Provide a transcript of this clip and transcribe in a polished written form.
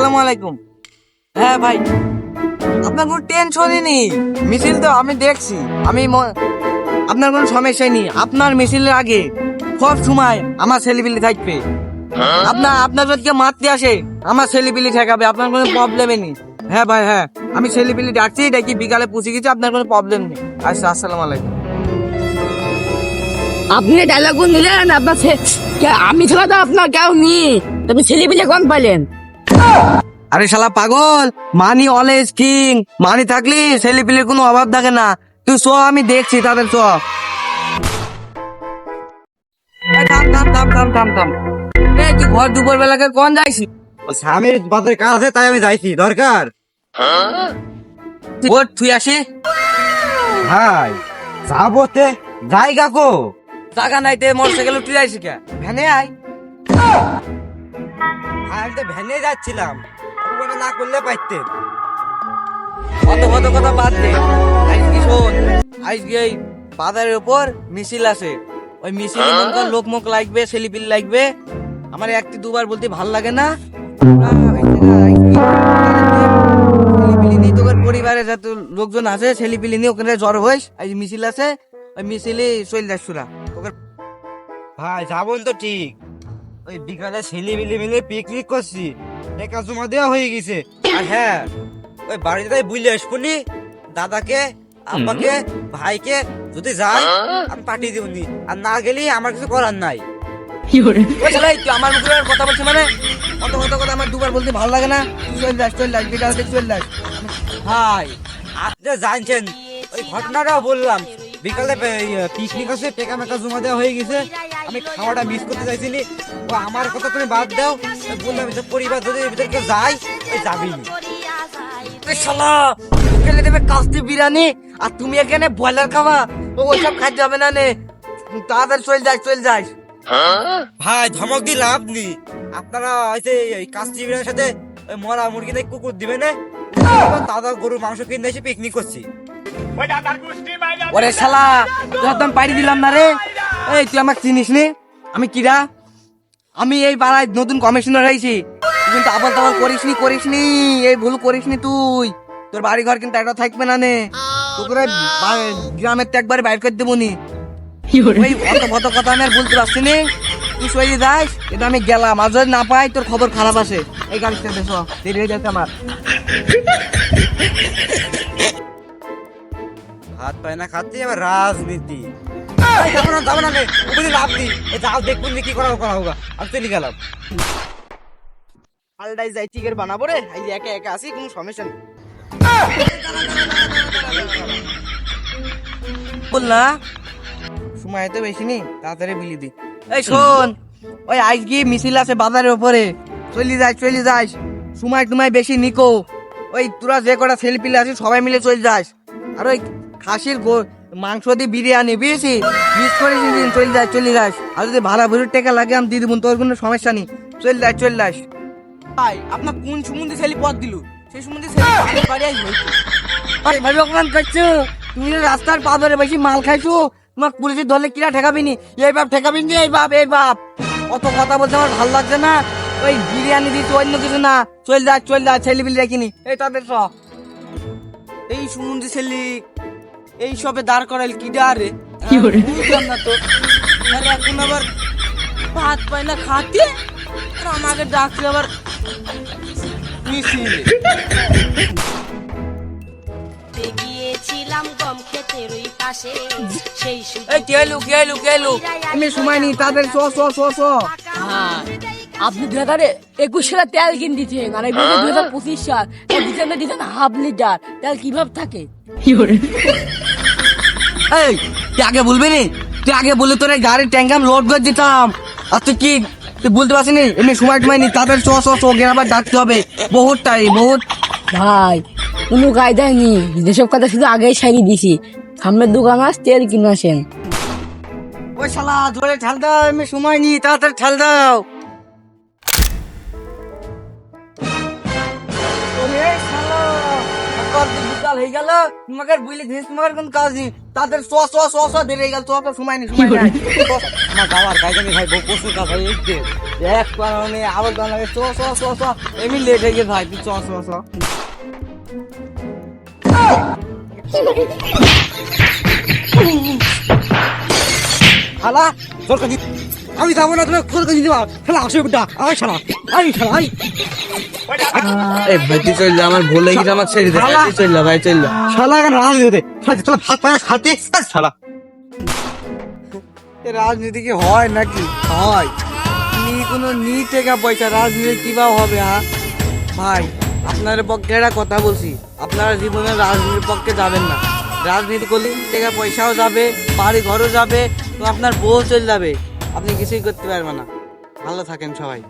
আসসালামু আলাইকুম। হ্যাঁ ভাই, আপনার কোনো টেনশনই নেই, মিছিল তো আমি দেখছি। আপনার কোনো সমস্যাই নেই। আপনার মিছিলের আগে সব সময় আমার ছেলেপিলি থাকবে। আপনার যদি কেউ মারতে আসে আমার ছেলেপিলি ঠেকাবে, আপনার কোনো প্রবলেমই নেই। হ্যাঁ ভাই, হ্যাঁ আমি ছেলেপিলি ডাকছি, ডাকি বিকালে পৌঁছে গেছি, আপনার কোনো প্রবলেম নেই। আচ্ছা, আসসালামু আলাইকুম। আপনি ডায়লগ নিলেন আপনার আমি ছাড়া তো আপনার কেউ নেই, তুমি ছেলে পিলে কোন পাইলেন? আরে শালা পাগল, মানি অলওয়েজ কিং। মানি থাকলে ছেলেপিলির কোনো অভাব থাকে না। তুই চ, আমি দেখছি তাদের চ। এই থাম থাম থাম থাম থাম থাম। এই তুই ঘর দুপুর বেলাকে কোন যাইছি? স্বামীর বাজারে কাজ আছে, তাই আমি যাইছি। দরকার ওর তুই আসি। ভাই যাবতে জায়গা কো টাকা নাই তে মোটরসাইকেল তুই আইসি কে? ভ্যানে আয়। আমি তো ভ্যানে যাচ্ছিলাম, ওটা না করলে পাইতেন। অত কথা বাদ দে। আজকে শোন, আজকে এই বাজারের উপর মিছিল আছে। ওই মিছিলে মনকার লোক মুখ লাগবে, ছেলেপিল লাগবে। আমার একটি দুবার বলতে ভাল লাগে না। ছেলেপিলি নিয়ে তোর পরিবারে যত লোকজন আছে, ছেলেপিলি নিয়ে ওখানে জড়ো হইস। আজ মিছিল আছে, ওই মিছিলে চল যাস তোরা। ভাই যাবন তো ঠিক, ওই বিকালে ছেলে মিলে মিলে পিকনিক করছি, টাকা জমা দেওয়া হয়ে গেছে। আর হ্যাঁ, ওই বাড়িতে তাই বুঝলে আসবনি, দাদাকে আব্বাকে ভাইকে যদি যাই আমি পাঠিয়ে দিবনি, আর না গেলে আমার কিছু করার নাই। ওই শালা, তুই আমার মুখে আর কথা বলছিস মানে? অত কথা আমার দুবার বলতে ভালো লাগে না। তুই চল যাস বিকাল থেকে চল যাস। ভাই আপনি জানছেন, ওই ঘটনাটাও বললাম, বিকালে পিকনিক আছে, টেকা মেকা জমা দেওয়া হয়ে গেছে, আমি খাওয়াটা মিস করতে চাইছিলি। ও আমার কথা তুমি বাদ দাও, বললাম যে পরিবার যদি ভিতরে যাই, ওই যাবি না। এই শালা, ফেলে দেবে কাস্তি বিরিয়ানি, আর তুমি এখানে ব্রয়লার খাওয়া। ওইসব খাইতে হবে না নে, তাড়াতাড়ি চল যাস। ভাই ধমক দিয়ে লাভ নেই, আপনারা হয়তো এই কাস্তি বিরিয়ানির সাথে ওই মরা মুরগি দিয়ে কুকুর দিবে না, দাদা গরুর মাংস কিনে এসে পিকনিক করছি। ওরে শালা, তুই একদম পাইরে দিলাম না রে। এই তুই আমাকে চিনিস নি? আমি কিরা? আমি এই পাড়ায় নতুন কমিশনার হয়েছি। তুই কিন্তু আবার তাবার করিসনি, এই ভুল করিসনি তুই। তোর বাড়ি ঘর কিন্তু একটা থাকবে না নে, তোকে গ্রামের তো একবারে বাইর করে দেবো নি। ওই অত কথা আমি আর বলতে পারছি নি। তুই সইয়ে যাস, এটা আমি গেলাম। আর যদি না পাই তোর খবর খারাপ আছে। এই গাড়িটা দেখো, দেরি হয়ে যাচ্ছে আমার। হাত পায় না খাচ্ছি, আবার রাজনীতি। যাবো না নে, ওগুলি লাভ নেই। যাও দেখুন কি করা হোগা, আমি চলে গেলাম। আলডাই যাই টিকের বানাবো রে, এই একা একা আসি, কোনো সমস্যা নেই। বল না, সময় তো বেশি নেই, তাড়াতাড়ি বিলি দি। এই শোন, ওই আজকে মিছিল আছে বাজারের উপরে, চলি যাস। সময় তোমায় বেশি নিকো। ওই তোরা যে কটা ছেলেপিলে আছে সবাই মিলে চল যাস। আর ওই খাসির মাংস দিয়ে বিরিয়ানি বেশি মিস করে চলে যাস। আর যদি ভাড়া ভুড়ির টাকা লাগে আমি দিয়ে দেবো, তোর কোনো সমস্যা নেই। চল যাস। ভাই, আপনার কোন সম্বন্ধে ছেলে পথ দিল, সেই সম্বন্ধে ভাই অপমান করছো। তুমি রাস্তার পা ধরে বেশি মাল খাইছো, তোমার পুলিশের ধরলে কিরা ঠেকাবি নি? এই বাপ অত কথা বলতে আমার ভালো লাগছে না। ওই বিরিয়ানি দিচ্ছি, অন্য কিছু না। চল যা ছেলে বিলি রাখিনি। এই তাদের সব এই সুমন্দি ছেলে এই সবে দাঁড় করাইল কি রে? বুঝলাম না তো। আরে এখন আবার ভাত পায় না খাতে, আর আমাকে ডাকছে আবার মিছিলে। গিয়েছিলাম গম ক্ষেতের ওই পাশে, সেই এই কেলু আমি সময় নি, তাদের চ। আপনি 2021 সালে তেল কিন দিচ্ছেন, আর এই 2025 সাল দিচ্ছেন হাফ লিটার তেল, কিভাবে থাকে? এই তুই আগে বলবি নি? তুই আগে বলে তোর গাড়ির ট্যাঙ্ক আমি লোড করে দিতাম। আর তুই বলতে পারছিস নি? এমনি সময় নি, তাদের চ আবার ডাকতে হবে। বহুত ভাই কোনো কায়দায় নি, যেসব কথা শুধু আগেই সারি দিছি। সামনের দোকান আস, তেল কিনে আসেন। ওই শালা ধরে ঠাল দাও, আমি সময় নি, তাড়াতাড়ি ঠাল দাও। কাল হয়ে গেল তোমাকে বুঝলি দিস তোমার কোন কাজ নেই তাদের স ধরে গেল তো সময় নেই সময় নাই আমার গাওয়ার গাইজানি ভাই পশু কাজ ভাই একটে এক কারণে আবার গান লাগে স এমনি লেট হয়ে গেছে ভাই তুই স শালা তোর কাছে আমি যাবো না তুমি তোর কাছে দিবা শালা আসে বেটা আয় শালা আয় শালা আয় এই ভেটি চল যা আমার ভুল হয়ে গেছে আমার ছেড়ে দে চল যা ভাই চল যা শালা কেন রাজনীতি শালা ভাত পায়া খাতে শালা রাজনীতি কি হয় নাকি হয় কোনো টাকা পয়সা রাজনীতি কিভাবে হবে হ্যাঁ ভাই আপনার পক্ষে একটা কথা বলছি আপনারা জীবনে রাজনীতির পক্ষে যাবেন না রাজনীতি করলে টাকা পয়সাও যাবে বাড়ি ঘরও যাবে তো আপনার বউ চলে যাবে আপনি কিছুই করতে পারবেন না ভালো থাকেন সবাই